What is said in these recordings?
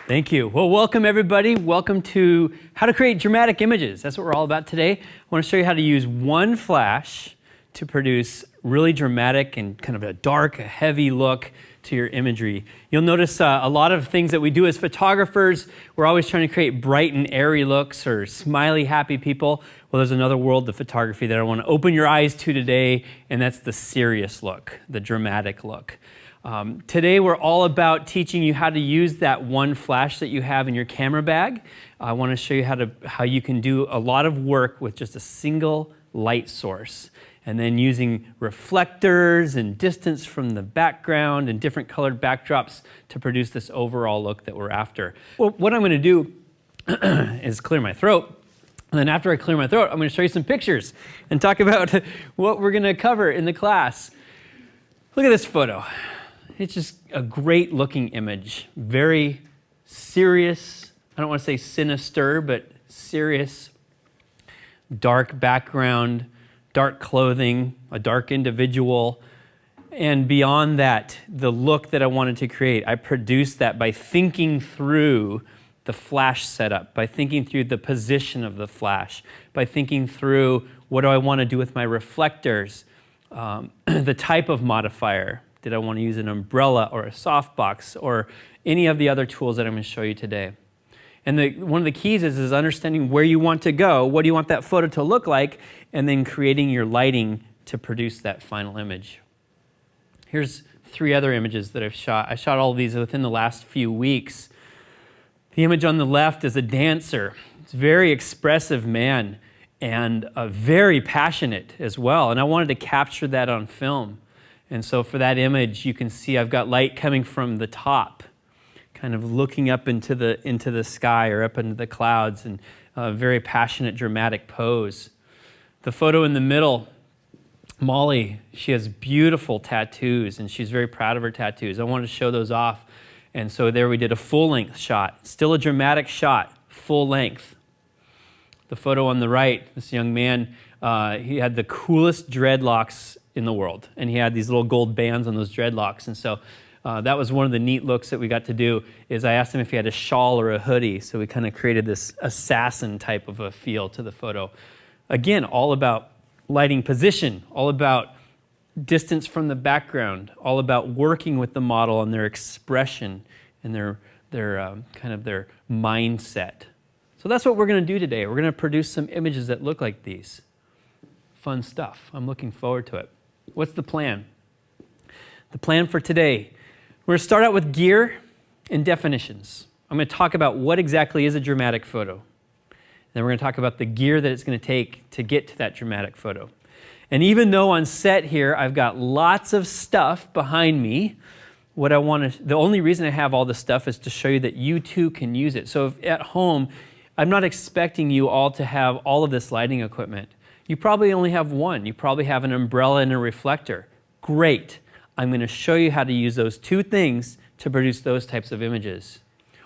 Thank you. Well, welcome everybody. Welcome to how to create dramatic images. That's what we're all about today. I want to show you how to use one flash to produce really dramatic and kind of a dark, heavy look to your imagery. You'll notice a lot of things that we do as photographers, we're always trying to create bright and airy looks or smiley, happy people. Well, there's another world of photography that I want to open your eyes to today, and that's the serious look, the dramatic look. Today we're all about teaching you how to use that one flash that you have in your camera bag. I want to show you how you can do a lot of work with just a single light source, and then using reflectors and distance from the background and different colored backdrops to produce this overall look that we're after. Well, what I'm going to do is clear my throat. And then after I clear my throat, I'm going to show you some pictures and talk about what we're going to cover in the class. Look at this photo. It's just a great looking image. Very serious, I don't want to say sinister, but serious. Dark background, dark clothing, a dark individual. And beyond that, the look that I wanted to create, I produced that by thinking through the flash setup, by thinking through the position of the flash, by thinking through what do I want to do with my reflectors, the type of modifier. Did I want to use an umbrella or a softbox or any of the other tools that I'm going to show you today? And one of the keys is understanding where you want to go, what do you want that photo to look like, and then creating your lighting to produce that final image. Here's 3 other images that I've shot. I shot all of these within the last few weeks. The image on the left is a dancer. It's a very expressive man and very passionate as well. And I wanted to capture that on film. And so for that image, you can see I've got light coming from the top, kind of looking up into the sky or up into the clouds, and a very passionate, dramatic pose. The photo in the middle, Molly, she has beautiful tattoos, and she's very proud of her tattoos. I wanted to show those off. And so there we did a full-length shot. Still a dramatic shot, full length. The photo on the right, this young man, he had the coolest dreadlocks in the world, and he had these little gold bands on those dreadlocks. And so that was one of the neat looks that we got to do, is I asked him if he had a shawl or a hoodie, so we kind of created this assassin type of a feel to the photo. Again, all about lighting position, all about distance from the background, all about working with the model on their expression and their mindset. So that's what we're going to do today. We're going to produce some images that look like these. Fun stuff. I'm looking forward to it. What's the plan? The plan for today, we're going to start out with gear and definitions. I'm going to talk about what exactly is a dramatic photo. Then we're going to talk about the gear that it's going to take to get to that dramatic photo. And even though on set here I've got lots of stuff behind me, the only reason I have all this stuff is to show you that you too can use it. So if at home, I'm not expecting you all to have all of this lighting equipment. You probably only have one. You probably have an umbrella and a reflector. Great. I'm going to show you how to use those 2 things to produce those types of images.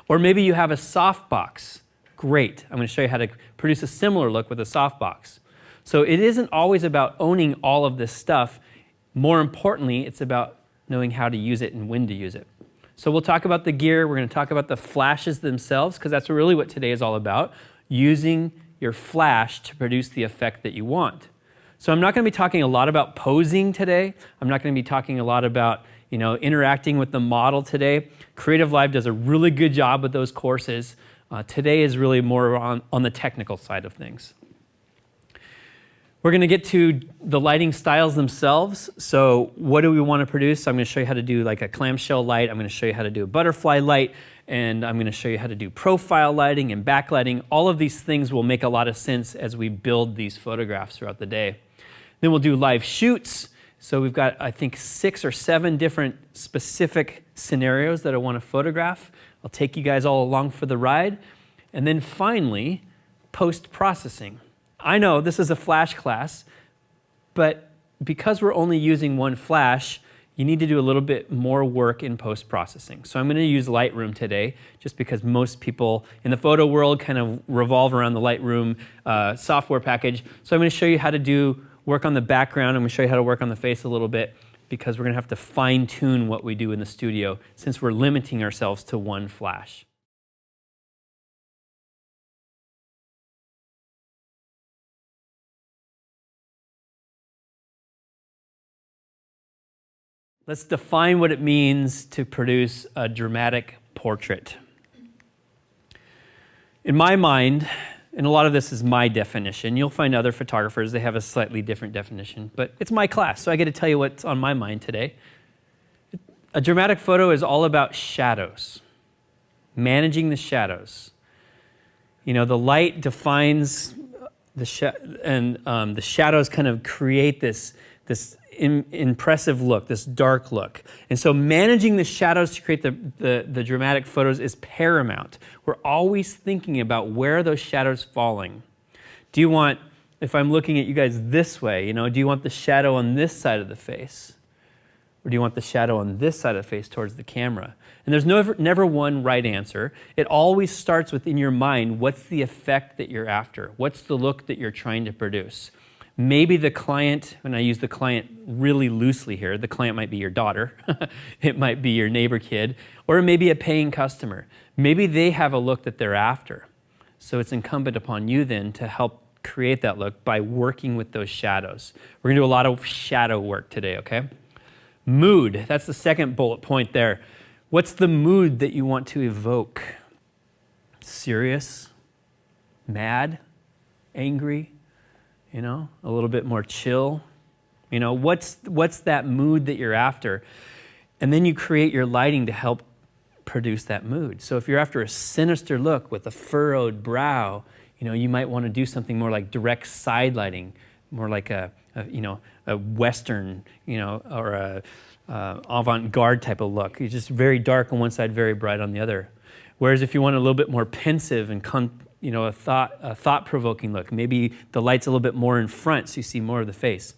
Or maybe you have a softbox. Great. I'm going to show you how to produce a similar look with a softbox. So it isn't always about owning all of this stuff. More importantly, it's about knowing how to use it and when to use it. So we'll talk about the gear. We're going to talk about the flashes themselves, because that's really what today is all about, using your flash to produce the effect that you want. So I'm not going to be talking a lot about posing today. I'm not going to be talking a lot about interacting with the model today. Creative Live does a really good job with those courses. Today is really more on the technical side of things. We're going to get to the lighting styles themselves. So what do we want to produce? I'm going to show you how to do like a clamshell light. I'm going to show you how to do a butterfly light. And I'm going to show you how to do profile lighting and backlighting. All of these things will make a lot of sense as we build these photographs throughout the day. Then we'll do live shoots. So we've got, I think, 6 or 7 different specific scenarios that I want to photograph. I'll take you guys all along for the ride. And then finally, post-processing. I know this is a flash class, but because we're only using one flash, you need to do a little bit more work in post-processing. So I'm going to use Lightroom today, just because most people in the photo world kind of revolve around the Lightroom software package. So I'm going to show you how to do work on the background. I'm going to show you how to work on the face a little bit, because we're going to have to fine-tune what we do in the studio since we're limiting ourselves to one flash. Let's define what it means to produce a dramatic portrait. In my mind, and a lot of this is my definition, you'll find other photographers, they have a slightly different definition, but it's my class, so I get to tell you what's on my mind today. A dramatic photo is all about shadows, managing the shadows. You know, the light defines the shadows kind of create this impressive look, this dark look. And so managing the shadows to create the dramatic photos is paramount. We're always thinking about where are those shadows falling. Do you want, if I'm looking at you guys this way, you know, do you want the shadow on this side of the face? Or do you want the shadow on this side of the face towards the camera? And there's never one right answer. It always starts within your mind, what's the effect that you're after? What's the look that you're trying to produce? Maybe the client, and I use the client really loosely here, the client might be your daughter, it might be your neighbor kid, or it may be a paying customer. Maybe they have a look that they're after. So it's incumbent upon you then to help create that look by working with those shadows. We're gonna do a lot of shadow work today, okay? Mood, that's the second bullet point there. What's the mood that you want to evoke? Serious? Mad? Angry? You know, a little bit more chill. You know, what's that mood that you're after? And then you create your lighting to help produce that mood. So if you're after a sinister look with a furrowed brow, you know, you might want to do something more like direct side lighting, more like a Western, you know, or a avant-garde type of look. It's just very dark on one side, very bright on the other. Whereas if you want a little bit more pensive and a thought-provoking look. Maybe the light's a little bit more in front so you see more of the face.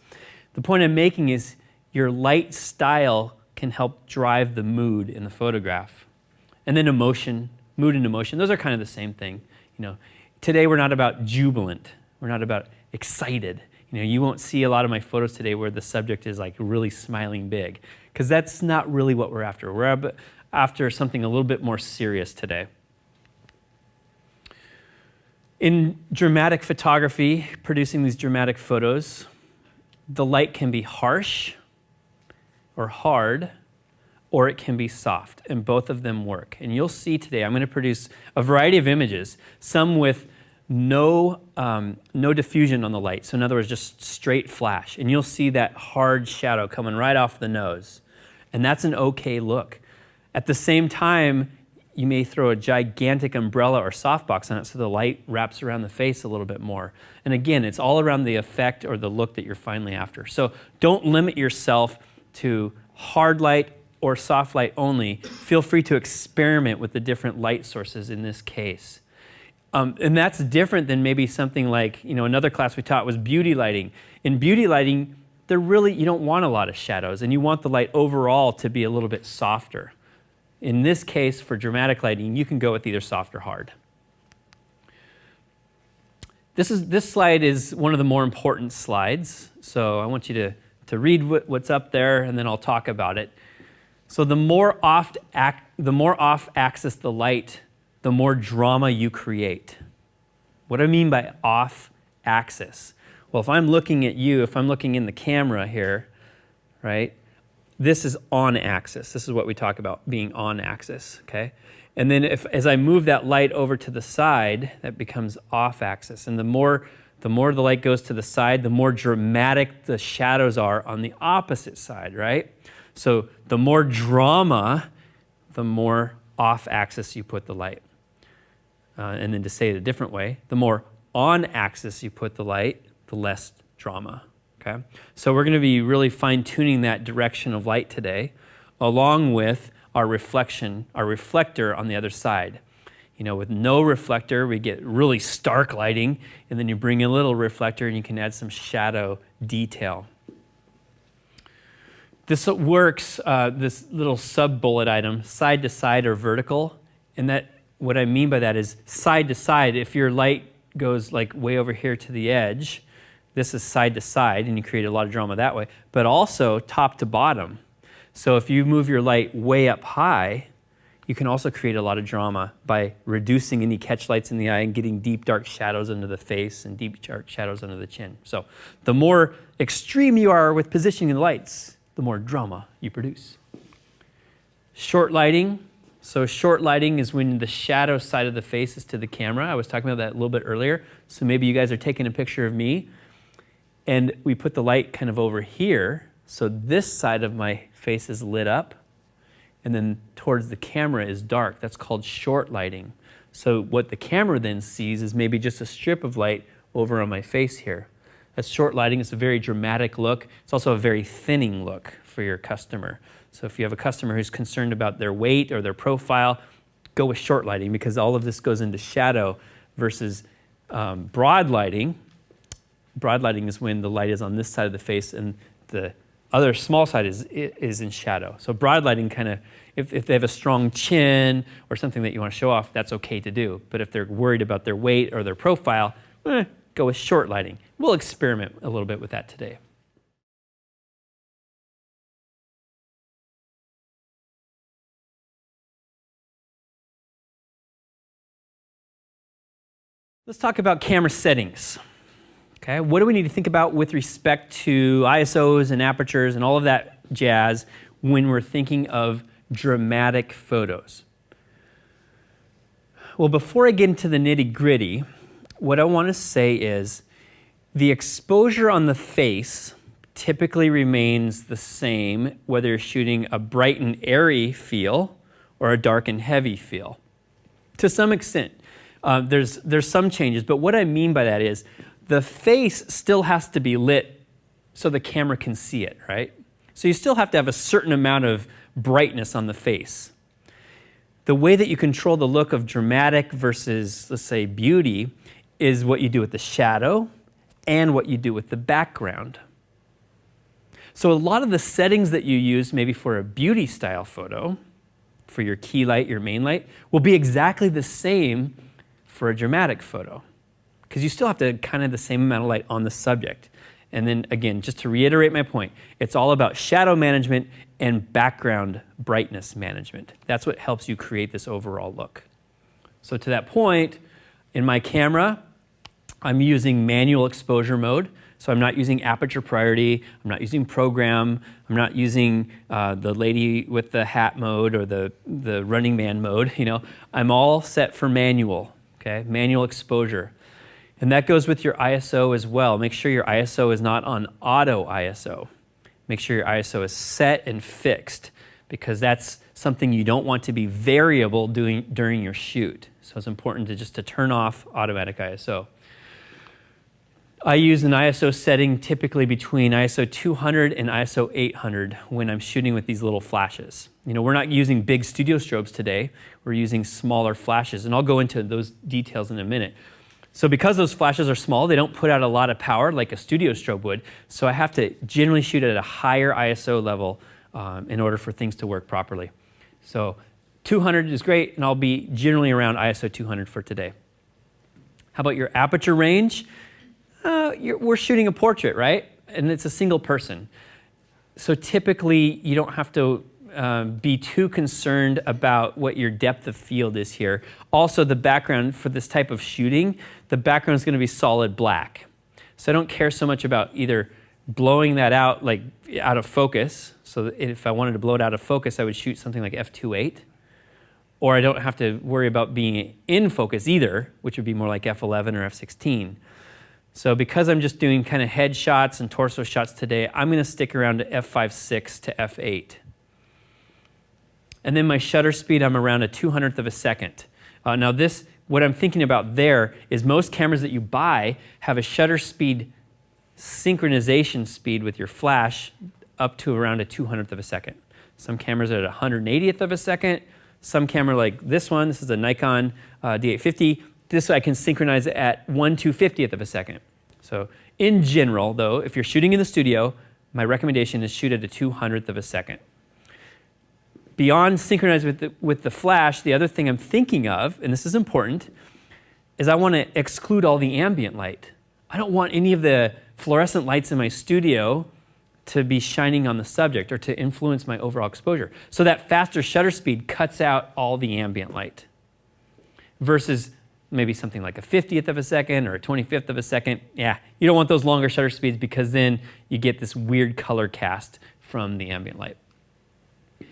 The point I'm making is your light style can help drive the mood in the photograph. And then emotion, mood and emotion, those are kind of the same thing. You know, today we're not about jubilant. We're not about excited. You know, you won't see a lot of my photos today where the subject is like really smiling big, because that's not really what we're after. We're after something a little bit more serious today. In dramatic photography, producing these dramatic photos, the light can be harsh or hard, or it can be soft, and both of them work. And you'll see today, I'm going to produce a variety of images, some with no diffusion on the light. So in other words, just straight flash. And you'll see that hard shadow coming right off the nose. And that's an okay look. At the same time, you may throw a gigantic umbrella or softbox on it so the light wraps around the face a little bit more. And again, it's all around the effect or the look that you're finally after. So don't limit yourself to hard light or soft light only. Feel free to experiment with the different light sources in this case. And that's different than maybe something like, you know, another class we taught was beauty lighting. In beauty lighting, you don't want a lot of shadows, and you want the light overall to be a little bit softer. In this case, for dramatic lighting, you can go with either soft or hard. This slide is one of the more important slides, so I want you to read what's up there, and then I'll talk about it. So the more off-axis the light, the more drama you create. What do I mean by off-axis? Well, if I'm looking at you, if I'm looking in the camera here, right? This is on axis. This is what we talk about, being on axis, okay? And then as I move that light over to the side, that becomes off axis. And the more the light goes to the side, the more dramatic the shadows are on the opposite side, right? So the more drama, the more off axis you put the light. And then to say it a different way, the more on axis you put the light, the less drama. Okay? So we're going to be really fine-tuning that direction of light today, along with our reflector on the other side. You know, with no reflector, we get really stark lighting, and then you bring in a little reflector and you can add some shadow detail. This works, this little sub-bullet item, side to side or vertical, and that what I mean by that is side to side. If your light goes like way over here to the edge, this is side to side, and you create a lot of drama that way, but also top to bottom. So if you move your light way up high, you can also create a lot of drama by reducing any catch lights in the eye and getting deep dark shadows under the face and deep dark shadows under the chin. So the more extreme you are with positioning the lights, the more drama you produce. Short lighting. So short lighting is when the shadow side of the face is to the camera. I was talking about that a little bit earlier. So maybe you guys are taking a picture of me and we put the light kind of over here. So this side of my face is lit up and then towards the camera is dark. That's called short lighting. So what the camera then sees is maybe just a strip of light over on my face here. That's short lighting. It's a very dramatic look. It's also a very thinning look for your customer. So if you have a customer who's concerned about their weight or their profile, go with short lighting because all of this goes into shadow versus broad lighting. Broad lighting is when the light is on this side of the face and the other small side is in shadow. So broad lighting kind of, if they have a strong chin or something that you want to show off, that's okay to do. But if they're worried about their weight or their profile, go with short lighting. We'll experiment a little bit with that today. Let's talk about camera settings. Okay, what do we need to think about with respect to ISOs and apertures and all of that jazz when we're thinking of dramatic photos? Well, before I get into the nitty-gritty, what I want to say is the exposure on the face typically remains the same whether you're shooting a bright and airy feel or a dark and heavy feel. To some extent, there's some changes, but what I mean by that is the face still has to be lit so the camera can see it, right? So you still have to have a certain amount of brightness on the face. The way that you control the look of dramatic versus, let's say, beauty is what you do with the shadow and what you do with the background. So a lot of the settings that you use maybe for a beauty style photo, for your key light, your main light, will be exactly the same for a dramatic photo. Because you still have to kind of the same amount of light on the subject. And then again, just to reiterate my point, it's all about shadow management and background brightness management. That's what helps you create this overall look. So to that point, in my camera, I'm using manual exposure mode. So I'm not using aperture priority, I'm not using program, I'm not using the lady with the hat mode or the running man mode. I'm all set for manual, okay? Manual exposure. And that goes with your ISO as well. Make sure your ISO is not on auto ISO. Make sure your ISO is set and fixed because that's something you don't want to be variable during your shoot. So it's important to turn off automatic ISO. I use an ISO setting typically between ISO 200 and ISO 800 when I'm shooting with these little flashes. We're not using big studio strobes today. We're using smaller flashes, and I'll go into those details in a minute. So because those flashes are small, they don't put out a lot of power like a studio strobe would, so I have to generally shoot at a higher ISO level in order for things to work properly. So 200 is great, and I'll be generally around ISO 200 for today. How about your aperture range? We're shooting a portrait, right? And it's a single person. So typically, you don't have to be too concerned about what your depth of field is here. Also, the background for this type of shooting, the background is going to be solid black. So I don't care so much about either blowing that out, like out of focus. So if I wanted to blow it out of focus, I would shoot something like f2.8. Or I don't have to worry about being in focus either, which would be more like f11 or f16. So because I'm just doing kind of head shots and torso shots today, I'm going to stick around to f5.6 to f8. And then my shutter speed, I'm around a 200th of a second. Now this, what I'm thinking about there is most cameras that you buy have a shutter speed synchronization speed with your flash up to around a 200th of a second. Some cameras are at 180th of a second. Some camera like this one, this is a Nikon D850, this I can synchronize it at 1/250th of a second. So in general though, if you're shooting in the studio, my recommendation is shoot at a 200th of a second. Beyond synchronized with the flash, the other thing I'm thinking of, and this is important, is I want to exclude all the ambient light. I don't want any of the fluorescent lights in my studio to be shining on the subject or to influence my overall exposure. So that faster shutter speed cuts out all the ambient light versus maybe something like a 50th of a second or a 25th of a second. Yeah, you don't want those longer shutter speeds because then you get this weird color cast from the ambient light.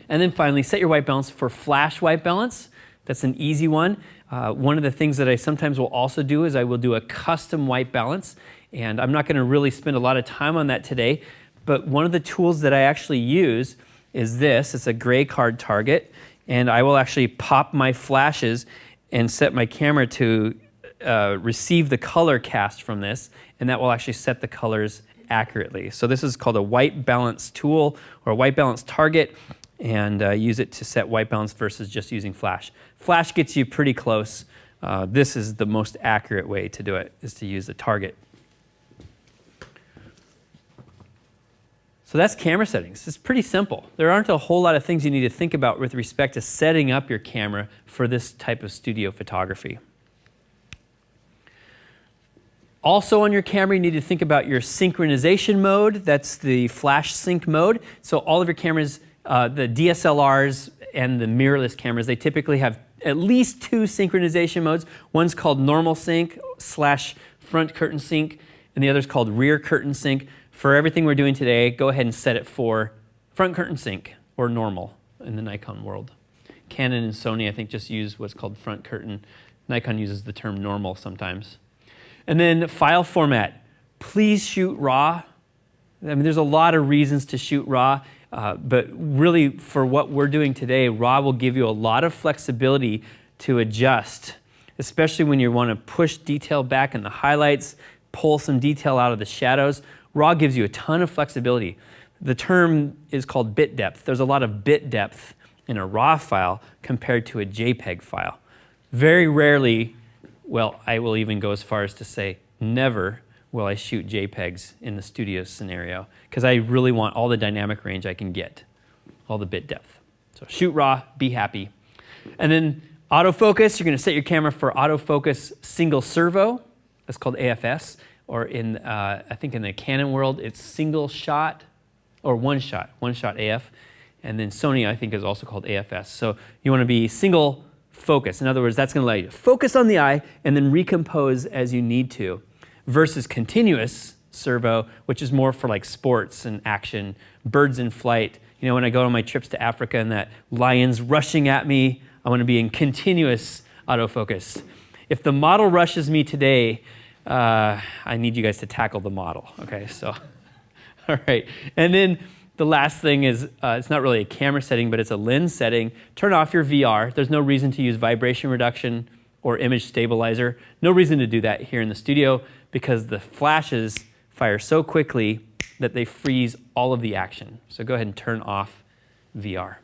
And then finally, set your white balance for flash white balance. That's an easy one. One of the things that I sometimes will also do is I will do a custom white balance. And I'm not going to really spend a lot of time on that today. But one of the tools that I actually use is this. It's a gray card target. And I will actually pop my flashes and set my camera to receive the color cast from this. And that will actually set the colors accurately. So this is called a white balance tool or a white balance target. And use it to set white balance versus just using flash. Flash gets you pretty close. This is the most accurate way to do it, is to use the target. So that's camera settings. It's pretty simple. There aren't a whole lot of things you need to think about with respect to setting up your camera for this type of studio photography. Also on your camera, you need to think about your synchronization mode. That's the flash sync mode. So all of your cameras, the DSLRs and the mirrorless cameras, they typically have at least 2 synchronization modes. One's called normal sync / front curtain sync, and the other's called rear curtain sync. For everything we're doing today, go ahead and set it for front curtain sync or normal in the Nikon world. Canon and Sony, I think, just use what's called front curtain. Nikon uses the term normal sometimes. And then file format. Please shoot RAW. I mean, there's a lot of reasons to shoot RAW. But really, for what we're doing today, RAW will give you a lot of flexibility to adjust, especially when you want to push detail back in the highlights, pull some detail out of the shadows. RAW gives you a ton of flexibility. The term is called bit depth. There's a lot of bit depth in a RAW file compared to a JPEG file. Very rarely, well, I will even go as far as to say never will I shoot JPEGs in the studio scenario, because I really want all the dynamic range I can get, all the bit depth. So shoot RAW, be happy. And then autofocus, you're going to set your camera for autofocus single servo. That's called AFS, or in, I think in the Canon world, it's single shot, or one shot AF. And then Sony, I think, is also called AFS. So you want to be single focus. In other words, that's going to allow you to focus on the eye and then recompose as you need to, versus continuous servo, which is more for like sports and action, birds in flight. You know, when I go on my trips to Africa and that lion's rushing at me, I want to be in continuous autofocus. If the model rushes me today, I need you guys to tackle the model, okay? So, all right. And then the last thing is, it's not really a camera setting, but it's a lens setting. Turn off your VR. There's no reason to use vibration reduction or image stabilizer. No reason to do that here in the studio, because the flashes fire so quickly that they freeze all of the action. So go ahead and turn off VR.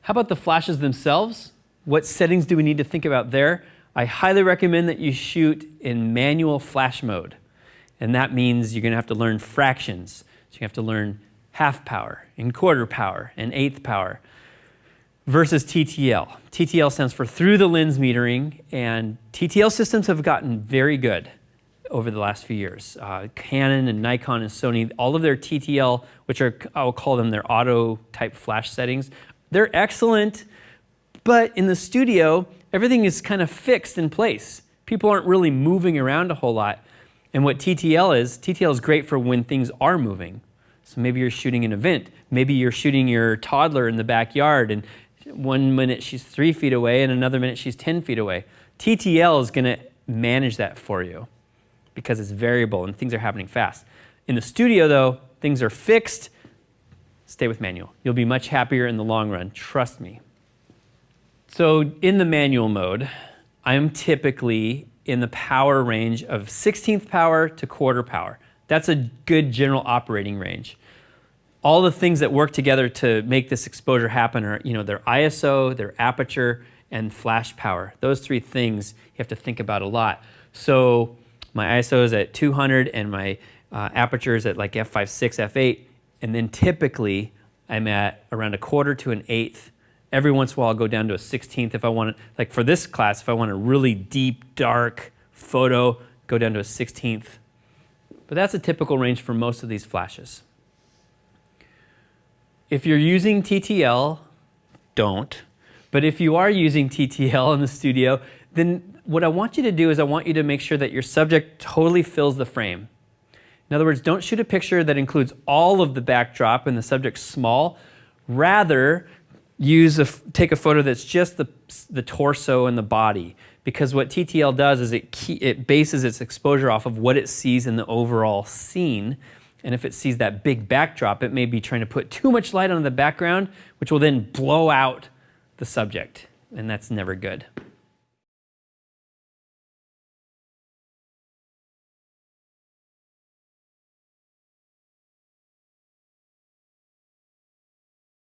How about the flashes themselves? What settings do we need to think about there? I highly recommend that you shoot in manual flash mode. And that means you're going to have to learn fractions. So you have to learn half power and quarter power and eighth power versus TTL. TTL stands for through the lens metering, and TTL systems have gotten very good over the last few years. Canon and Nikon and Sony, all of their TTL, which are, I'll call them their auto type flash settings, they're excellent, but in the studio, everything is kind of fixed in place. People aren't really moving around a whole lot. And what TTL is great for when things are moving. So maybe you're shooting an event. Maybe you're shooting your toddler in the backyard, and one minute she's 3 feet away and another minute she's 10 feet away. TTL is going to manage that for you because it's variable and things are happening fast. In the studio, though, things are fixed. Stay with manual. You'll be much happier in the long run. Trust me. So in the manual mode, I'm typically in the power range of 16th power to quarter power. That's a good general operating range. All the things that work together to make this exposure happen are, their ISO, their aperture, and flash power. Those 3 things you have to think about a lot. So my ISO is at 200 and my aperture is at like f5.6, f8, and then typically I'm at around a quarter to an eighth. Every once in a while I'll go down to a 16th if I want to, like for this class, if I want a really deep, dark photo, go down to a 16th. But that's a typical range for most of these flashes. If you're using TTL, don't. But if you are using TTL in the studio, then what I want you to do is I want you to make sure that your subject totally fills the frame. In other words, don't shoot a picture that includes all of the backdrop and the subject's small. Rather, take a photo that's just the torso and the body. Because what TTL does is it bases its exposure off of what it sees in the overall scene. And if it sees that big backdrop, it may be trying to put too much light on the background, which will then blow out the subject. And that's never good.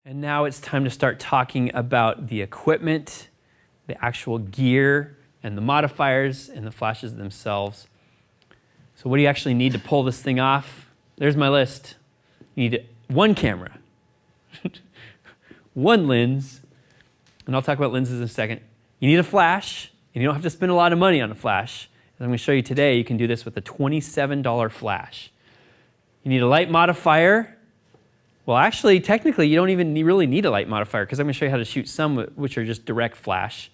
And now it's time to start talking about the equipment, the actual gear, and the modifiers, and the flashes themselves. So what do you actually need to pull this thing off? There's my list. You need one camera, one lens, and I'll talk about lenses in a second. You need a flash, and you don't have to spend a lot of money on a flash. As I'm going to show you today, you can do this with a $27 flash. You need a light modifier. Well, actually, technically, you don't even really need a light modifier because I'm going to show you how to shoot some which are just direct flash.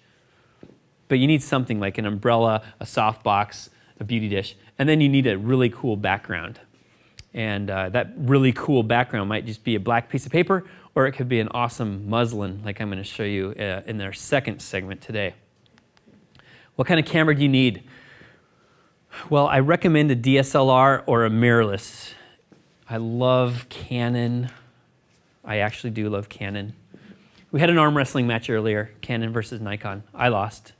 But you need something like an umbrella, a softbox, a beauty dish, and then you need a really cool background. And that really cool background might just be a black piece of paper, or it could be an awesome muslin like I'm going to show you in our second segment today. What kind of camera do you need? Well, I recommend a DSLR or a mirrorless. I love Canon. I actually do love Canon. We had an arm wrestling match earlier, Canon versus Nikon. I lost.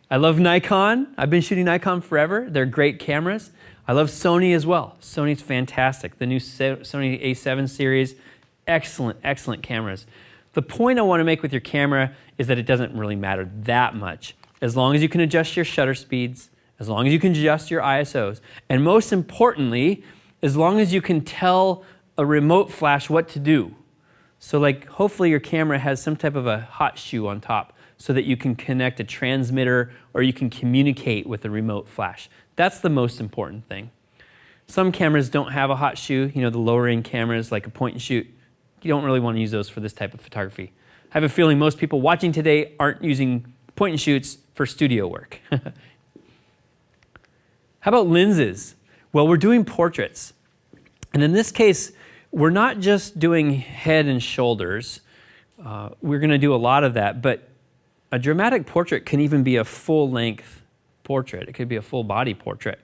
I love Nikon. I've been shooting Nikon forever. They're great cameras. I love Sony as well. Sony's fantastic. The new Sony A7 series, excellent, excellent cameras. The point I want to make with your camera is that it doesn't really matter that much. As long as you can adjust your shutter speeds, as long as you can adjust your ISOs, and most importantly, as long as you can tell a remote flash what to do. So like hopefully your camera has some type of a hot shoe on top so that you can connect a transmitter or you can communicate with a remote flash. That's the most important thing. Some cameras don't have a hot shoe, the lower end cameras like a point and shoot. You don't really want to use those for this type of photography. I have a feeling most people watching today aren't using point and shoots for studio work. How about lenses? Well, we're doing portraits. And in this case, we're not just doing head and shoulders. We're going to do a lot of that, but a dramatic portrait can even be a full-length portrait. It could be a full-body portrait.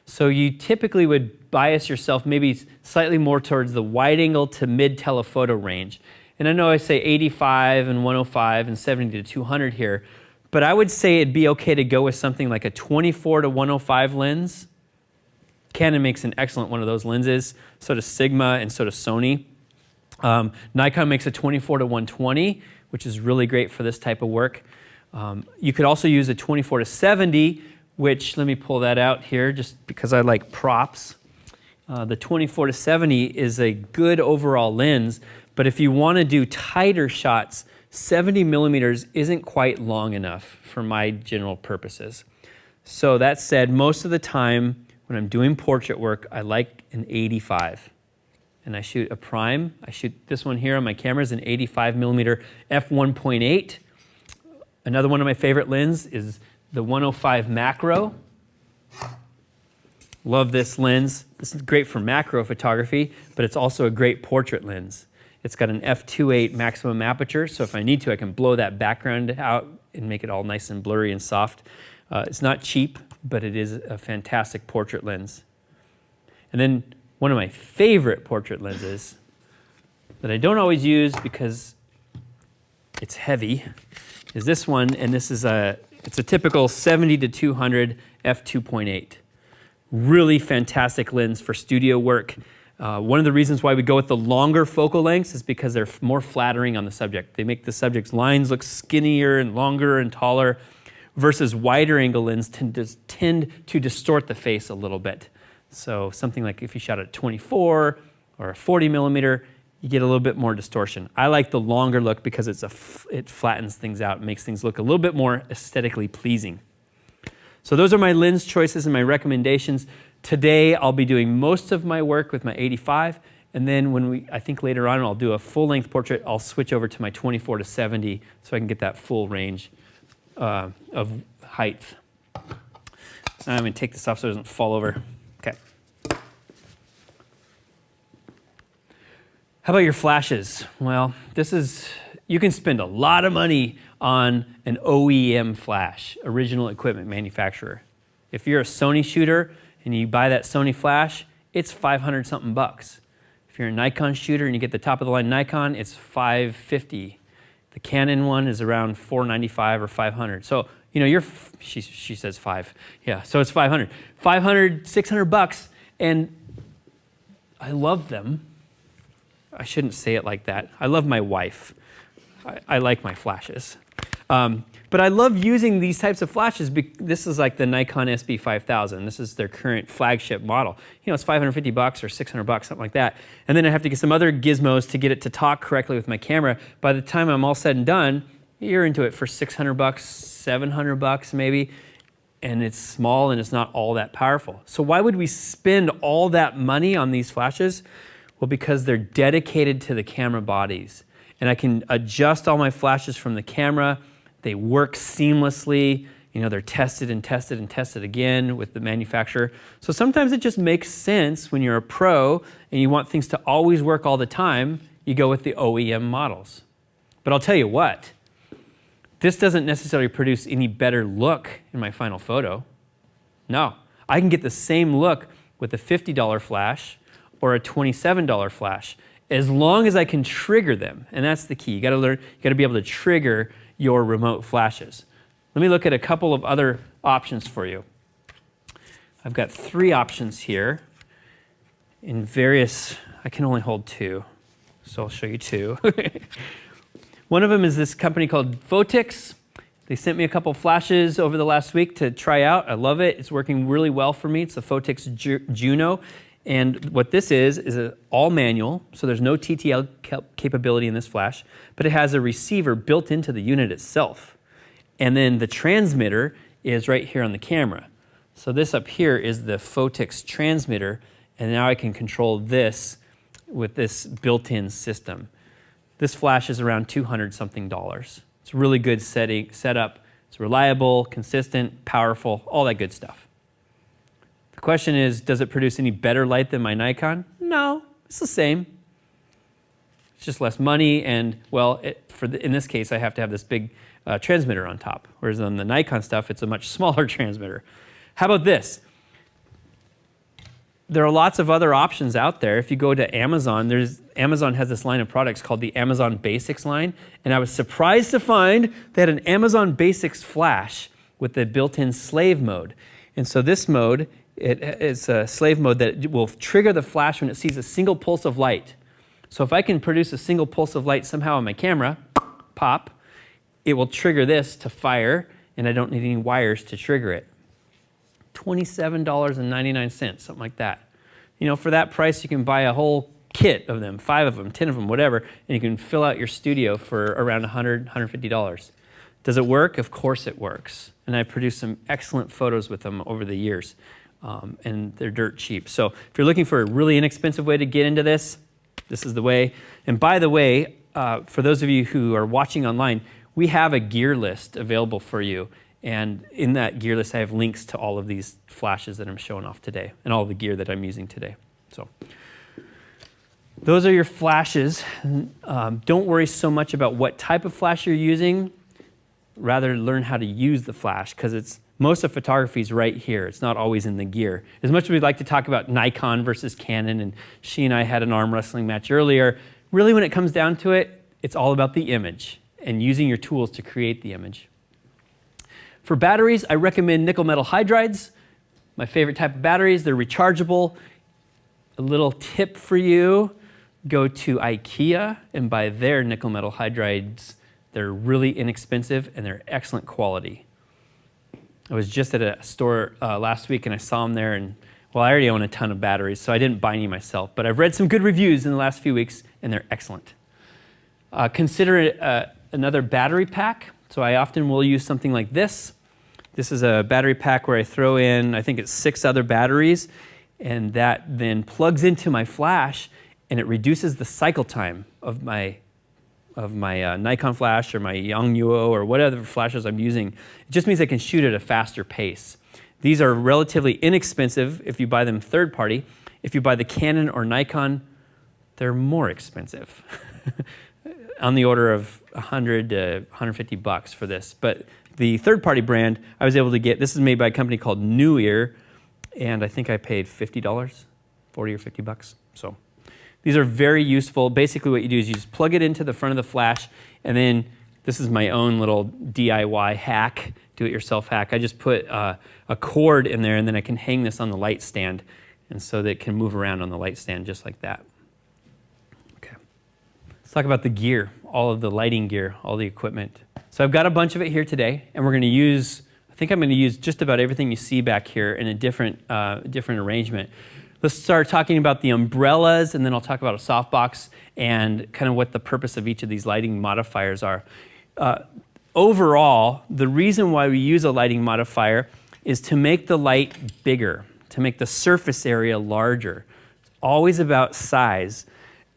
So you typically would bias yourself maybe slightly more towards the wide-angle to mid-telephoto range. And I know I say 85 and 105 and 70 to 200 here, but I would say it'd be okay to go with something like a 24 to 105 lens. Canon makes an excellent one of those lenses, so does Sigma and so does Sony. Nikon makes a 24 to 120, which is really great for this type of work. You could also use a 24 to 70, which, let me pull that out here just because I like props. The 24 to 70 is a good overall lens, but if you want to do tighter shots, 70 millimeters isn't quite long enough for my general purposes. So that said, most of the time when I'm doing portrait work, I like an 85. And I shoot a prime. I shoot this one here on my camera is an 85 millimeter f1.8. Another one of my favorite lenses is the 105 macro. Love this lens. This is great for macro photography, but it's also a great portrait lens. It's got an f2.8 maximum aperture, so if I need to, I can blow that background out and make it all nice and blurry and soft. It's not cheap, but it is a fantastic portrait lens. And then one of my favorite portrait lenses that I don't always use because it's heavy is this one, and this is it's a typical 70 to 200 f2.8. Really fantastic lens for studio work. One of the reasons why we go with the longer focal lengths is because they're more flattering on the subject. They make the subject's lines look skinnier and longer and taller, versus wider angle lenses tend to distort the face a little bit. So something like if you shot at 24 or a 40 millimeter, you get a little bit more distortion. I like the longer look because it flattens things out, makes things look a little bit more aesthetically pleasing. So those are my lens choices and my recommendations. Today I'll be doing most of my work with my 85, and then I think later on I'll do a full-length portrait, I'll switch over to my 24 to 70 so I can get that full range of height. I'm going to take this off so it doesn't fall over. Okay. How about your flashes? Well, you can spend a lot of money on an OEM flash, original equipment manufacturer. If you're a Sony shooter and you buy that Sony flash, it's 500 something bucks. If you're a Nikon shooter and you get the top of the line Nikon, it's $550. The Canon one is around $495 or $500. So, she says five. Yeah, so it's $500. $500, $600, and I love them. I shouldn't say it like that. I love my wife. I like my flashes. But I love using these types of flashes. This is like the Nikon SB5000. This is their current flagship model. It's $550 or $600, something like that. And then I have to get some other gizmos to get it to talk correctly with my camera. By the time I'm all said and done, you're into it for $600, $700 maybe. And it's small and it's not all that powerful. So why would we spend all that money on these flashes? Well, because they're dedicated to the camera bodies. And I can adjust all my flashes from the camera. They work seamlessly. They're tested and tested and tested again with the manufacturer. So sometimes it just makes sense when you're a pro and you want things to always work all the time, you go with the OEM models. But I'll tell you what, this doesn't necessarily produce any better look in my final photo. No, I can get the same look with a $50 flash or a $27 flash, as long as I can trigger them. And that's the key. You got to be able to trigger your remote flashes. Let me look at a couple of other options for you. I've got 3 options here in various, I can only hold 2, so I'll show you 2. One of them is this company called Photix. They sent me a couple flashes over the last week to try out. I love it. It's working really well for me. It's the Photix Juno. And what this is an all manual, so there's no TTL capability in this flash, but it has a receiver built into the unit itself. And then the transmitter is right here on the camera. So this up here is the Photix transmitter, and now I can control this with this built-in system. This flash is around $200 something. It's a really good setup. It's reliable, consistent, powerful, all that good stuff. The question is, does it produce any better light than my Nikon? No, it's the same. It's just less money, and well, in this case, I have to have this big transmitter on top, whereas on the Nikon stuff, it's a much smaller transmitter. How about this? There are lots of other options out there. If you go to Amazon, Amazon has this line of products called the Amazon Basics line, and I was surprised to find they had an Amazon Basics flash with the built-in slave mode. And so this mode, it's a slave mode that will trigger the flash when it sees a single pulse of light. So if I can produce a single pulse of light somehow on my camera, pop, it will trigger this to fire, and I don't need any wires to trigger it. $27.99, something like that. For that price, you can buy a whole kit of them, 5 of them, 10 of them, whatever, and you can fill out your studio for around $100, $150. Does it work? Of course it works. And I've produced some excellent photos with them over the years, and they're dirt cheap. So if you're looking for a really inexpensive way to get into this, this is the way. And by the way, for those of you who are watching online, we have a gear list available for you. And in that gear list, I have links to all of these flashes that I'm showing off today and all the gear that I'm using today. So those are your flashes. Don't worry so much about what type of flash you're using. Rather, learn how to use the flash, because most of photography is right here. It's not always in the gear. As much as we'd like to talk about Nikon versus Canon, and she and I had an arm wrestling match earlier, really when it comes down to it, it's all about the image and using your tools to create the image. For batteries, I recommend nickel metal hydrides. My favorite type of batteries, they're rechargeable. A little tip for you, go to IKEA and buy their nickel metal hydrides. They're really inexpensive and they're excellent quality. I was just at a store last week and I saw them there, and well, I already own a ton of batteries, so I didn't buy any myself, but I've read some good reviews in the last few weeks and they're excellent. Consider another battery pack. So I often will use something like this. This is a battery pack where I throw in, I think it's 6 other batteries, and that then plugs into my flash, and it reduces the cycle time of my Nikon flash or my Yongnuo or whatever flashes I'm using. It just means I can shoot at a faster pace. These are relatively inexpensive if you buy them third party. If you buy the Canon or Nikon they're more expensive, on the order of $100 to $150 for this. But the third-party brand I was able to get, this is made by a company called Nuear, and I think I paid $50, $40 or $50. So these are very useful. Basically what you do is you just plug it into the front of the flash, and then this is my own little DIY hack, do-it-yourself hack. I just put a cord in there, and then I can hang this on the light stand, and so that it can move around on the light stand just like that. Okay, let's talk about the gear, all of the lighting gear, all the equipment. So I've got a bunch of it here today, and we're going to use, I think I'm going to use just about everything you see back here in a different arrangement. Let's start talking about the umbrellas, and then I'll talk about a softbox and kind of what the purpose of each of these lighting modifiers are. Overall, the reason why we use a lighting modifier is to make the light bigger, to make the surface area larger. It's always about size.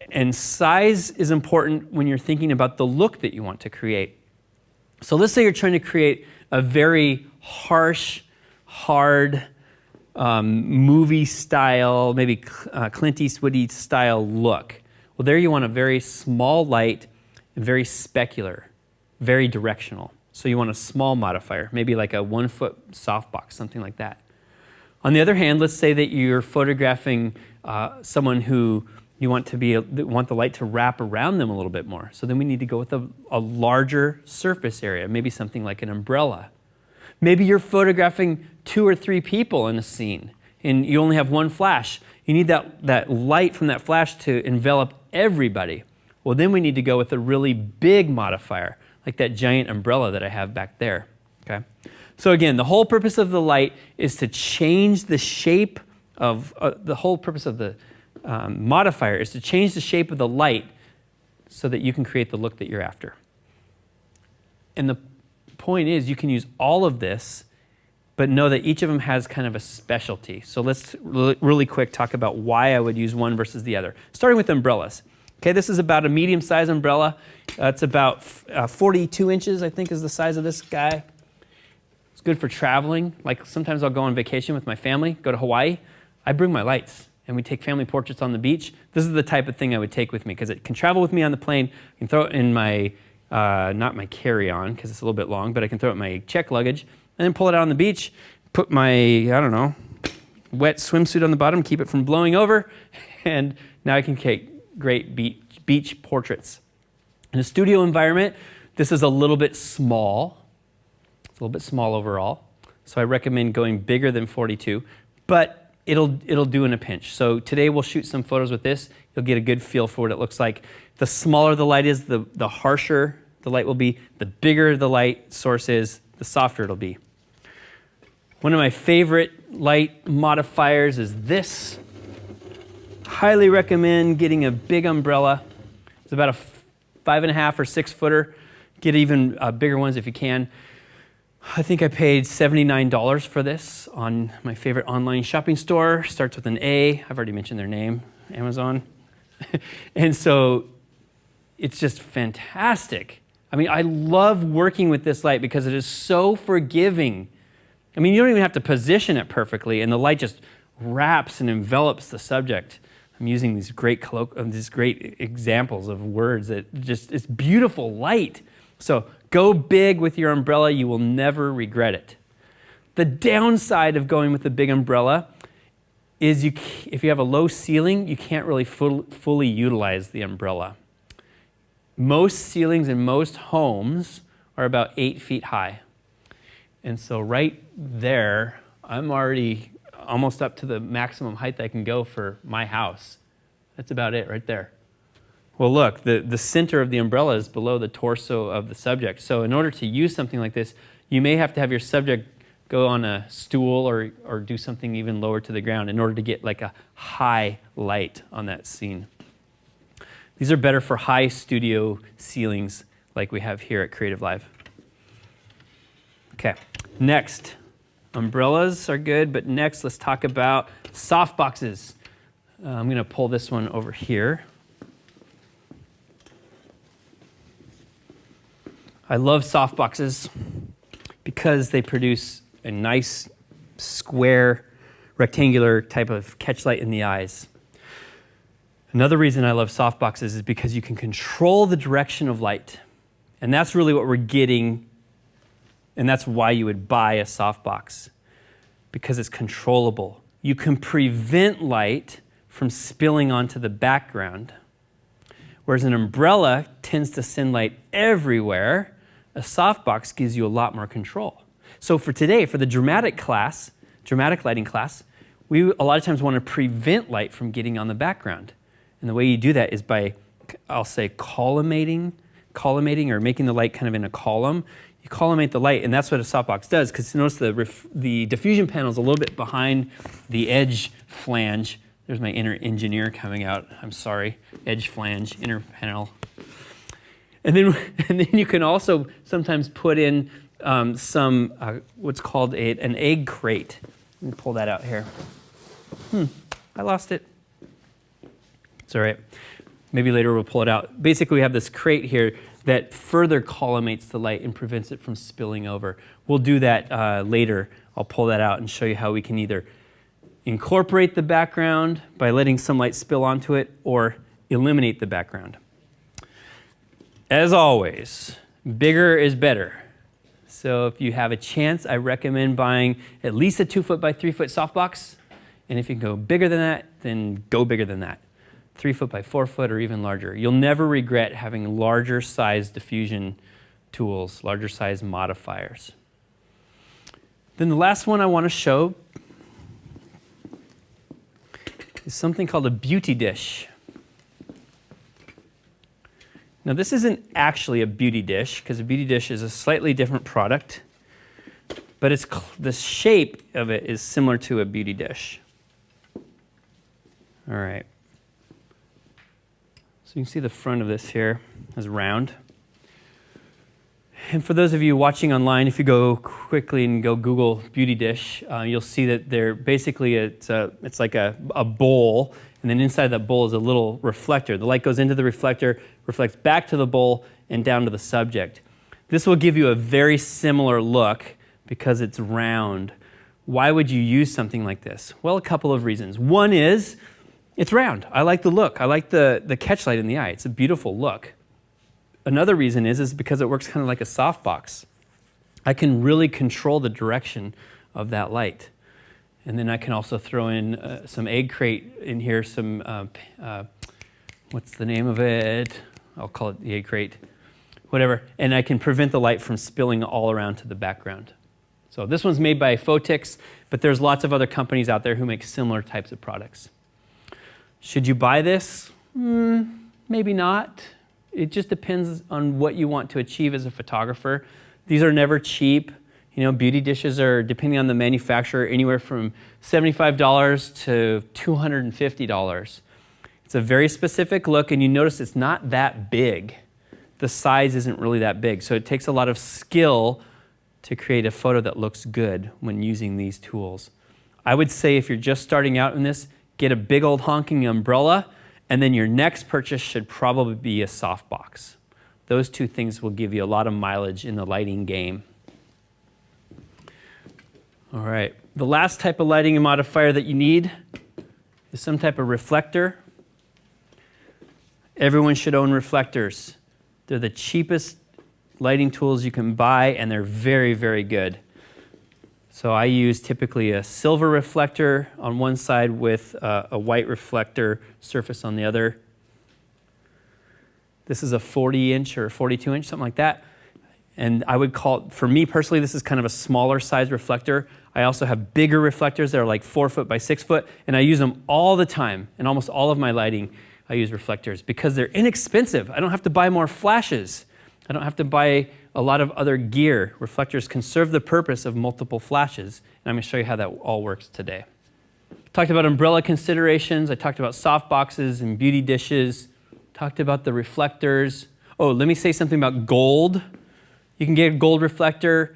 And size is important when you're thinking about the look that you want to create. So let's say you're trying to create a very harsh, hard, movie style, maybe Clint Eastwood-y style look. Well, there you want a very small light, and very specular, very directional. So you want a small modifier, maybe like a 1-foot softbox, something like that. On the other hand, let's say that you're photographing someone who you want the light to wrap around them a little bit more. So then we need to go with a larger surface area, maybe something like an umbrella. Maybe you're photographing 2 or 3 people in a scene, and you only have one flash. You need that light from that flash to envelop everybody. Well, then we need to go with a really big modifier, like that giant umbrella that I have back there. Okay. So again, the whole purpose of the light is to change the shape of, the whole purpose of the modifier is to change the shape of the light so that you can create the look that you're after. And the point is, you can use all of this, but know that each of them has kind of a specialty. So let's really quick talk about why I would use one versus the other. Starting with umbrellas. Okay, this is about a medium-sized umbrella. It's about 42 inches, I think, is the size of this guy. It's good for traveling. Like sometimes I'll go on vacation with my family, go to Hawaii. I bring my lights, and we take family portraits on the beach. This is the type of thing I would take with me because it can travel with me on the plane. I can throw it in my, not my carry-on because it's a little bit long, but I can throw it in my check luggage and then pull it out on the beach, put my, I don't know, wet swimsuit on the bottom, keep it from blowing over, and now I can take great beach portraits. In a studio environment, this is a little bit small. It's a little bit small overall, so I recommend going bigger than 42, but it'll do in a pinch. So today we'll shoot some photos with this. You'll get a good feel for what it looks like. The smaller the light is, the harsher the light will be. The bigger the light source is, the softer it'll be. One of my favorite light modifiers is this. Highly recommend getting a big umbrella. It's about a 5.5 or 6 footer. Get even bigger ones if you can. I think I paid $79 for this on my favorite online shopping store. Starts with an A. I've already mentioned their name, Amazon. And so it's just fantastic. I mean, I love working with this light because it is so forgiving. I mean, you don't even have to position it perfectly, and the light just wraps and envelops the subject. I'm using these great examples of words that just, it's beautiful light. So go big with your umbrella. You will never regret it. The downside of going with the big umbrella is if you have a low ceiling, you can't really fully utilize the umbrella. Most ceilings in most homes are about 8 feet high. And so right there, I'm already almost up to the maximum height I can go for my house. That's about it right there. Well, look, the center of the umbrella is below the torso of the subject. So in order to use something like this, you may have to have your subject go on a stool or do something even lower to the ground in order to get like a high light on that scene. These are better for high studio ceilings like we have here at Creative Live. Okay, next. Umbrellas are good, but next let's talk about softboxes. I'm going to pull this one over here. I love softboxes because they produce a nice square rectangular type of catch light in the eyes. Another reason I love softboxes is because you can control the direction of light. And that's really what we're getting, and that's why you would buy a softbox, because it's controllable. You can prevent light from spilling onto the background. Whereas an umbrella tends to send light everywhere, a softbox gives you a lot more control. So for today, for the dramatic lighting class, we a lot of times want to prevent light from getting on the background. And the way you do that is by, I'll say, collimating or making the light kind of in a column. You collimate the light, and that's what a softbox does, because notice the diffusion panel is a little bit behind the edge flange. There's my inner engineer coming out. I'm sorry. Edge flange, inner panel. And then you can also sometimes put in some what's called an egg crate. Let me pull that out here. I lost it. It's all right. Maybe later we'll pull it out. Basically, we have this crate here that further collimates the light and prevents it from spilling over. We'll do that later. I'll pull that out and show you how we can either incorporate the background by letting some light spill onto it or eliminate the background. As always, bigger is better. So if you have a chance, I recommend buying at least a 2 foot by 3 foot softbox. And if you can go bigger than that, then go bigger than that. 3 foot by 4 foot or even larger. You'll never regret having larger size diffusion tools, larger size modifiers. Then the last one I want to show is something called a beauty dish. Now this isn't actually a beauty dish, because a beauty dish is a slightly different product, but the shape of it is similar to a beauty dish. All right. So you can see the front of this here is round. And for those of you watching online, if you go quickly and go Google beauty dish, you'll see that they're basically, it's like a bowl, and then inside that bowl is a little reflector. The light goes into the reflector, reflects back to the bowl and down to the subject. This will give you a very similar look because it's round. Why would you use something like this? Well, a couple of reasons. One is it's round. I like the look. I like the catch light in the eye. It's a beautiful look. Another reason is because it works kind of like a softbox. I can really control the direction of that light. And then I can also throw in some egg crate in here, some, what's the name of it? I'll call it the egg crate, whatever. And I can prevent the light from spilling all around to the background. So this one's made by Photix, but there's lots of other companies out there who make similar types of products. Should you buy this? Maybe not. It just depends on what you want to achieve as a photographer. These are never cheap. You know, beauty dishes are, depending on the manufacturer, anywhere from $75 to $250. It's a very specific look, and you notice it's not that big. The size isn't really that big, so it takes a lot of skill to create a photo that looks good when using these tools. I would say if you're just starting out in this, get a big old honking umbrella, and then your next purchase should probably be a softbox. Those two things will give you a lot of mileage in the lighting game. All right, the last type of lighting modifier that you need is some type of reflector. Everyone should own reflectors. They're the cheapest lighting tools you can buy, and they're very, very good. So I use typically a silver reflector on one side with a white reflector surface on the other. This is a 40-inch or 42-inch, something like that. And I would call, for me personally, this is kind of a smaller size reflector. I also have bigger reflectors that are like 4 foot by 6 foot, and I use them all the time. In almost all of my lighting, I use reflectors because they're inexpensive. I don't have to buy more flashes. I don't have to buy a lot of other gear. Reflectors can serve the purpose of multiple flashes, and I'm going to show you how that all works today. Talked about umbrella considerations. I talked about soft boxes and beauty dishes. Talked about the reflectors. Oh, let me say something about gold. You can get a gold reflector.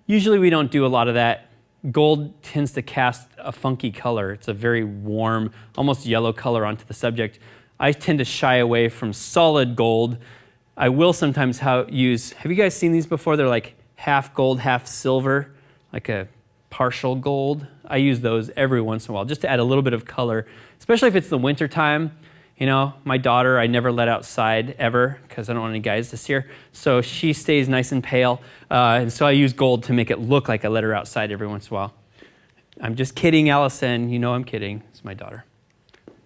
Usually we don't do a lot of that. Gold tends to cast a funky color. It's a very warm, almost yellow color onto the subject. I tend to shy away from solid gold. I will sometimes use, have you guys seen these before? They're like half gold, half silver, like a partial gold. I use those every once in a while just to add a little bit of color, especially if it's the winter time. You know, my daughter, I never let outside ever because I don't want any guys to see her. So she stays nice and pale. And so I use gold to make it look like I let her outside every once in a while. I'm just kidding, Allison. You know I'm kidding. It's my daughter.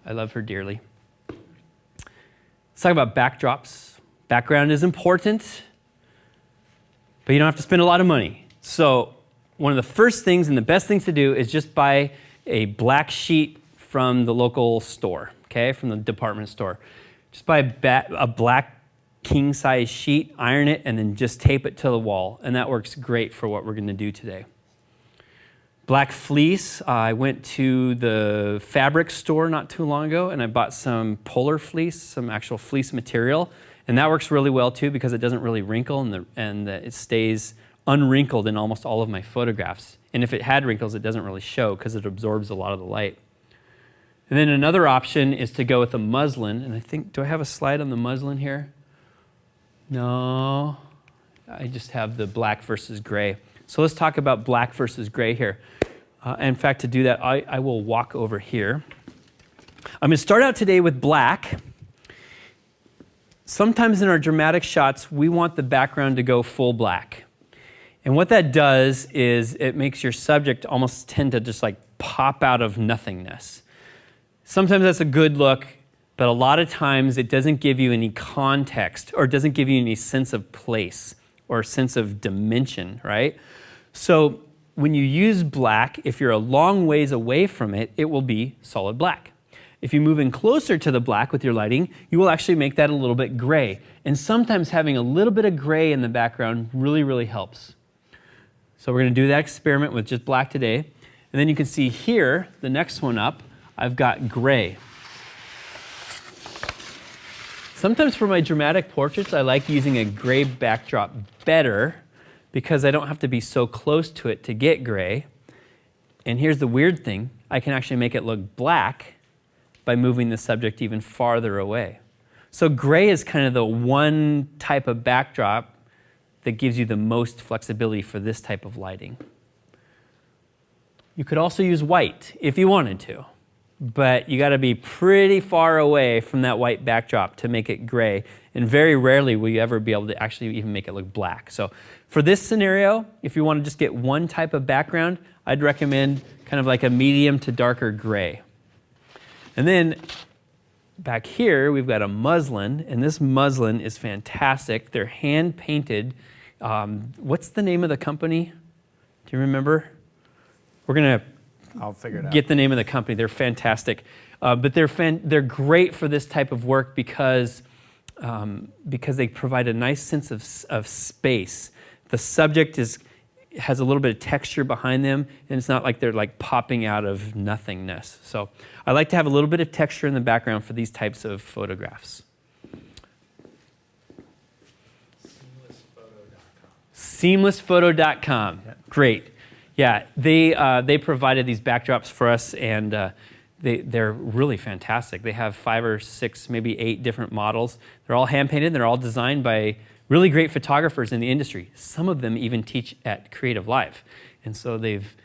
I love her dearly. Let's talk about backdrops. Background is important, but you don't have to spend a lot of money. So one of the first things and the best things to do is just buy a black sheet from the local store. Okay, from the department store. Just buy a black king-size sheet, iron it, and then just tape it to the wall. And that works great for what we're going to do today. Black fleece. I went to the fabric store not too long ago, and I bought some polar fleece, some actual fleece material. And that works really well, too, because it doesn't really wrinkle, and it stays unwrinkled in almost all of my photographs. And if it had wrinkles, it doesn't really show because it absorbs a lot of the light. And then another option is to go with a muslin. And I think, do I have a slide on the muslin here? No, I just have the black versus gray. So let's talk about black versus gray here. In fact, to do that, I will walk over here. I'm going to start out today with black. Sometimes in our dramatic shots, we want the background to go full black. And what that does is it makes your subject almost tend to just like pop out of nothingness. Sometimes that's a good look, but a lot of times it doesn't give you any context or doesn't give you any sense of place or sense of dimension, right? So when you use black, if you're a long ways away from it, it will be solid black. If you move in closer to the black with your lighting, you will actually make that a little bit gray. And sometimes having a little bit of gray in the background really, really helps. So we're going to do that experiment with just black today. And then you can see here, the next one up, I've got gray. Sometimes for my dramatic portraits, I like using a gray backdrop better because I don't have to be so close to it to get gray. And here's the weird thing. I can actually make it look black by moving the subject even farther away. So gray is kind of the one type of backdrop that gives you the most flexibility for this type of lighting. You could also use white if you wanted to. But you got to be pretty far away from that white backdrop to make it gray. And very rarely will you ever be able to actually even make it look black. So for this scenario, if you want to just get one type of background, I'd recommend kind of like a medium to darker gray. And then back here, we've got a muslin, and this muslin is fantastic. They're hand painted. What's the name of the company? Do you remember? We're going to I'll figure it out. Get the name of the company. They're fantastic. But they're great for this type of work because they provide a nice sense of space. The subject has a little bit of texture behind them, and it's not like they're like popping out of nothingness. So I like to have a little bit of texture in the background for these types of photographs. Seamlessphoto.com. Great. Yeah, they provided these backdrops for us, and they're really fantastic. They have 5 or 6, maybe 8 different models. They're all hand-painted. They're all designed by really great photographers in the industry. Some of them even teach at Creative Live. And so they've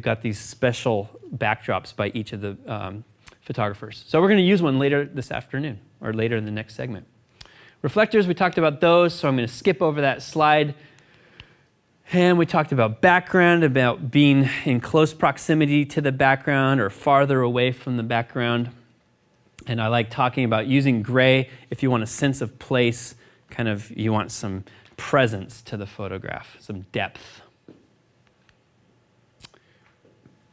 got these special backdrops by each of the photographers. So we're going to use one later this afternoon, or later in the next segment. Reflectors, we talked about those, so I'm going to skip over that slide. And we talked about background, about being in close proximity to the background or farther away from the background. And I like talking about using gray if you want a sense of place, kind of you want some presence to the photograph, some depth.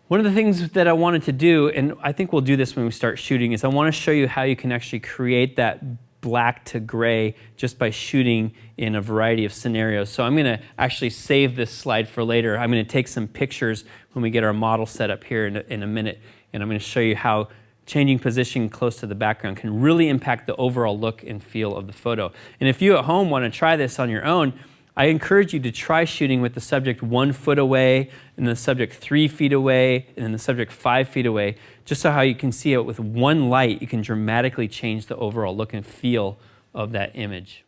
One of the things that I wanted to do, and I think we'll do this when we start shooting, is I want to show you how you can actually create that black to gray just by shooting in a variety of scenarios. So I'm going to actually save this slide for later. I'm going to take some pictures when we get our model set up here in a minute, and I'm going to show you how changing position close to the background can really impact the overall look and feel of the photo. And if you at home want to try this on your own, I encourage you to try shooting with the subject 1 foot away, and the subject 3 feet away, and then the subject 5 feet away, just so how you can see it with one light, you can dramatically change the overall look and feel of that image.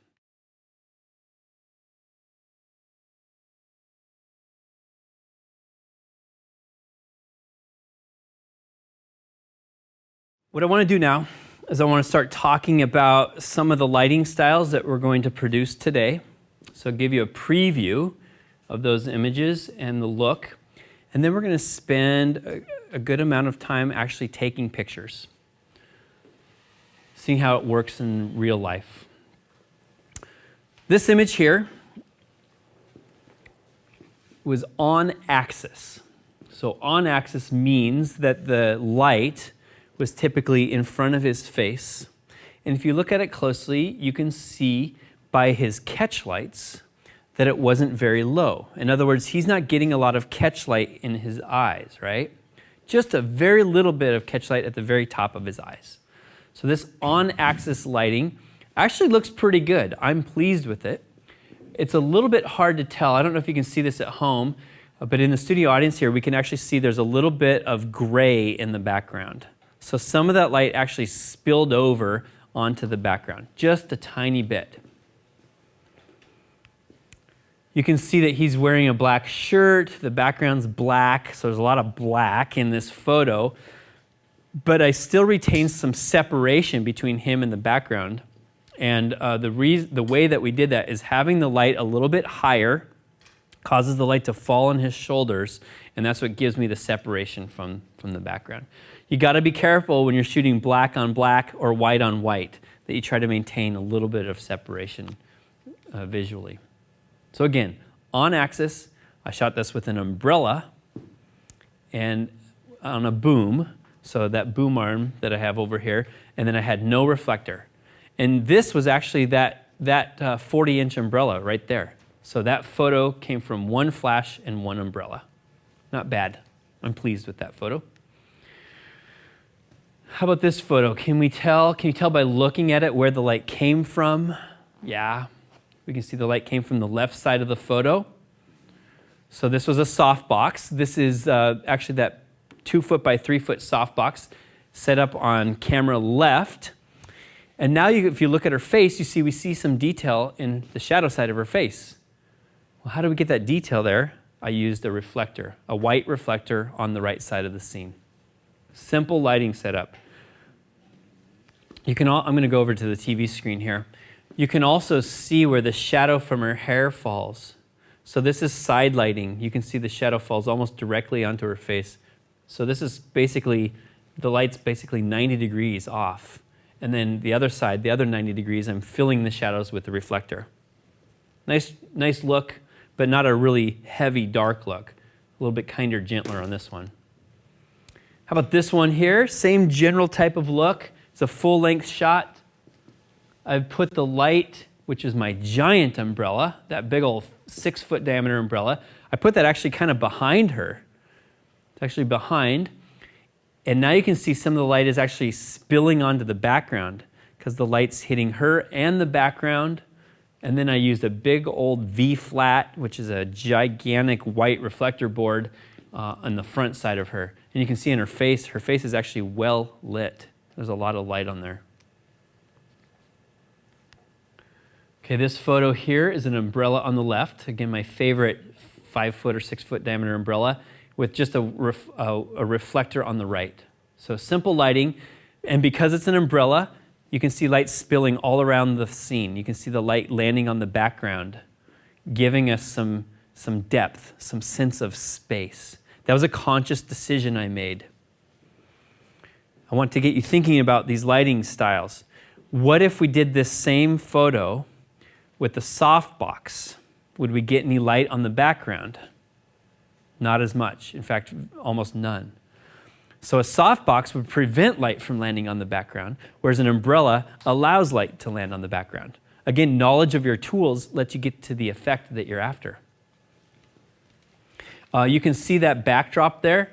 What I want to do now is I want to start talking about some of the lighting styles that we're going to produce today. So I'll give you a preview of those images and the look. And then we're going to spend a good amount of time actually taking pictures, seeing how it works in real life. This image here was on axis. So on axis means that the light was typically in front of his face. And if you look at it closely, you can see by his catch lights that it wasn't very low. In other words, he's not getting a lot of catch light in his eyes, right? Just a very little bit of catch light at the very top of his eyes. So this on-axis lighting actually looks pretty good. I'm pleased with it. It's a little bit hard to tell. I don't know if you can see this at home, but in the studio audience here, we can actually see there's a little bit of gray in the background. So some of that light actually spilled over onto the background, just a tiny bit. You can see that he's wearing a black shirt, the background's black, so there's a lot of black in this photo, but I still retain some separation between him and the background. And the way that we did that is having the light a little bit higher causes the light to fall on his shoulders, and that's what gives me the separation from the background. You got to be careful when you're shooting black on black or white on white that you try to maintain a little bit of separation visually. So again, on axis, I shot this with an umbrella and on a boom, so that boom arm that I have over here, and then I had no reflector. And this was actually that 40-inch umbrella right there. So that photo came from one flash and one umbrella. Not bad. I'm pleased with that photo. How about this photo? Can you tell by looking at it where the light came from? Yeah. We can see the light came from the left side of the photo. So this was a softbox. This is actually that 2-foot by 3-foot softbox set up on camera left. And now if you look at her face, we see some detail in the shadow side of her face. Well, how do we get that detail there? I used a reflector, a white reflector on the right side of the scene. Simple lighting setup. I'm going to go over to the TV screen here. You can also see where the shadow from her hair falls. So this is side lighting. You can see the shadow falls almost directly onto her face. So this is basically, the light's basically 90 degrees off. And then the other side, the other 90 degrees, I'm filling the shadows with the reflector. Nice look, but not a really heavy, dark look. A little bit kinder, gentler on this one. How about this one here? Same general type of look. It's a full-length shot. I've put the light, which is my giant umbrella, that big old 6-foot diameter umbrella, I put that actually kind of behind her. It's actually behind. And now you can see some of the light is actually spilling onto the background because the light's hitting her and the background. And then I used a big old V-flat, which is a gigantic white reflector board on the front side of her. And you can see in her face is actually well lit. There's a lot of light on there. Okay, this photo here is an umbrella on the left. Again, my favorite 5-foot or 6-foot diameter umbrella with just a reflector on the right. So simple lighting, and because it's an umbrella, you can see light spilling all around the scene. You can see the light landing on the background, giving us some depth, some sense of space. That was a conscious decision I made. I want to get you thinking about these lighting styles. What if we did this same photo with the softbox? Would we get any light on the background? Not as much. In fact, almost none. So a softbox would prevent light from landing on the background, whereas an umbrella allows light to land on the background. Again, knowledge of your tools lets you get to the effect that you're after. You can see that backdrop there.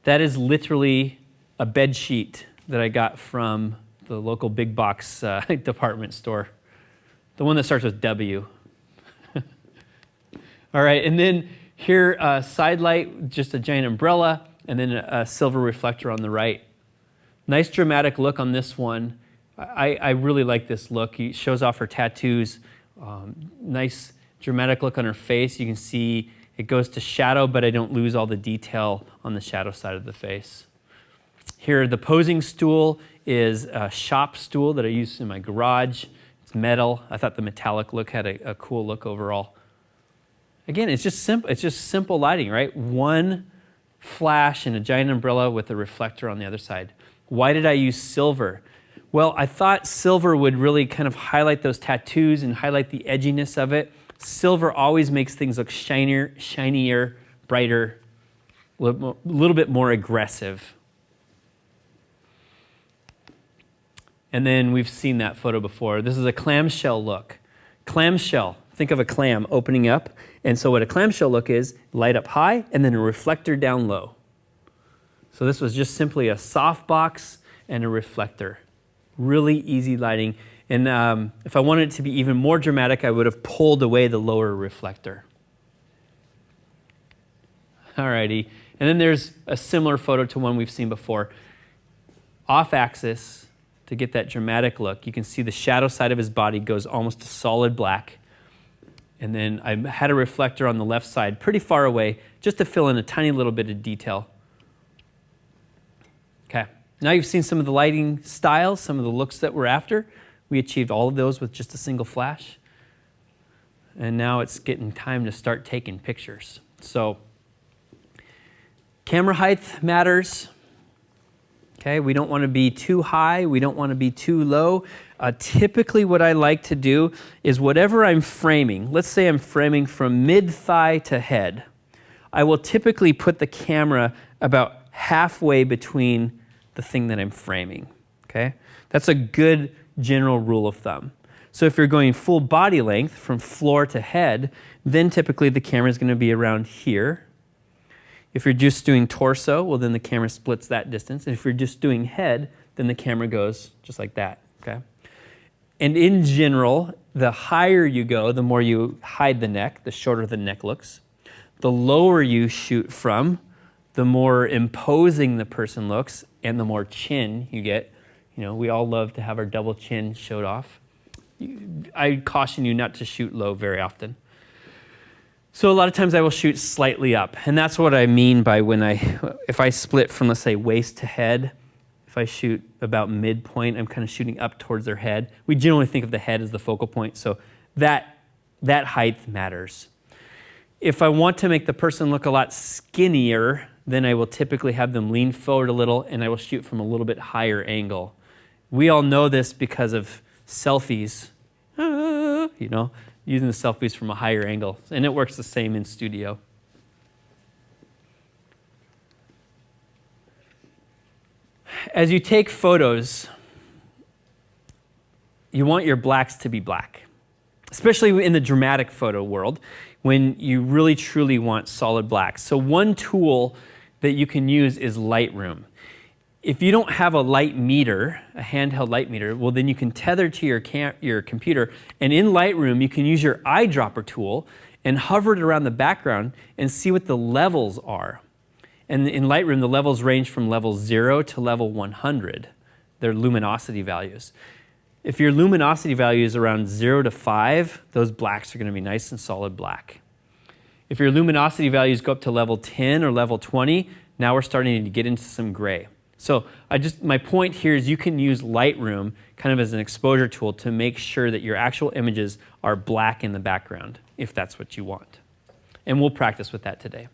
That is literally a bed sheet that I got from the local big box department store. The one that starts with W. All right, and then here, side light, just a giant umbrella, and then a silver reflector on the right. Nice dramatic look on this one. I really like this look. It shows off her tattoos. Nice dramatic look on her face. You can see it goes to shadow, but I don't lose all the detail on the shadow side of the face. Here, the posing stool is a shop stool that I use in my garage. It's metal. I thought the metallic look had a cool look overall. Again, it's just simple. It's just simple lighting, right? One flash and a giant umbrella with a reflector on the other side. Why did I use silver? Well, I thought silver would really kind of highlight those tattoos and highlight the edginess of it. Silver always makes things look shinier, brighter, a little bit more aggressive. And then we've seen that photo before. This is a clamshell look. Clamshell, think of a clam opening up. And so what a clamshell look is, light up high and then a reflector down low. So this was just simply a softbox and a reflector. Really easy lighting. And if I wanted it to be even more dramatic, I would have pulled away the lower reflector. Alrighty. And then there's a similar photo to one we've seen before. Off axis, to get that dramatic look, you can see the shadow side of his body goes almost to solid black. And then I had a reflector on the left side, pretty far away, just to fill in a tiny little bit of detail. Okay, now you've seen some of the lighting styles, some of the looks that we're after. We achieved all of those with just a single flash. And now it's getting time to start taking pictures. So, camera height matters. Okay, we don't want to be too high, we don't want to be too low. Typically what I like to do is whatever I'm framing, let's say I'm framing from mid-thigh to head, I will typically put the camera about halfway between the thing that I'm framing, okay? That's a good general rule of thumb. So if you're going full body length from floor to head, then typically the camera is going to be around here. If you're just doing torso, well then the camera splits that distance. And if you're just doing head, then the camera goes just like that, okay? And in general, the higher you go, the more you hide the neck, the shorter the neck looks. The lower you shoot from, the more imposing the person looks and the more chin you get. You know, we all love to have our double chin showed off. I caution you not to shoot low very often. So a lot of times I will shoot slightly up, and that's what I mean by if I split from, let's say, waist to head, if I shoot about midpoint, I'm kind of shooting up towards their head. We generally think of the head as the focal point, so that height matters. If I want to make the person look a lot skinnier, then I will typically have them lean forward a little, and I will shoot from a little bit higher angle. We all know this because of selfies, you know, using the selfies from a higher angle. And it works the same in studio. As you take photos, you want your blacks to be black, especially in the dramatic photo world, when you really truly want solid blacks. So one tool that you can use is Lightroom. If you don't have a light meter, a handheld light meter, well then you can tether to your computer, and in Lightroom you can use your eyedropper tool and hover it around the background and see what the levels are. And in Lightroom the levels range from level 0 to level 100. They're luminosity values. If your luminosity value is around 0 to 5, those blacks are going to be nice and solid black. If your luminosity values go up to level 10 or level 20, now we're starting to get into some gray. So my point here is you can use Lightroom kind of as an exposure tool to make sure that your actual images are black in the background, if that's what you want. And we'll practice with that today.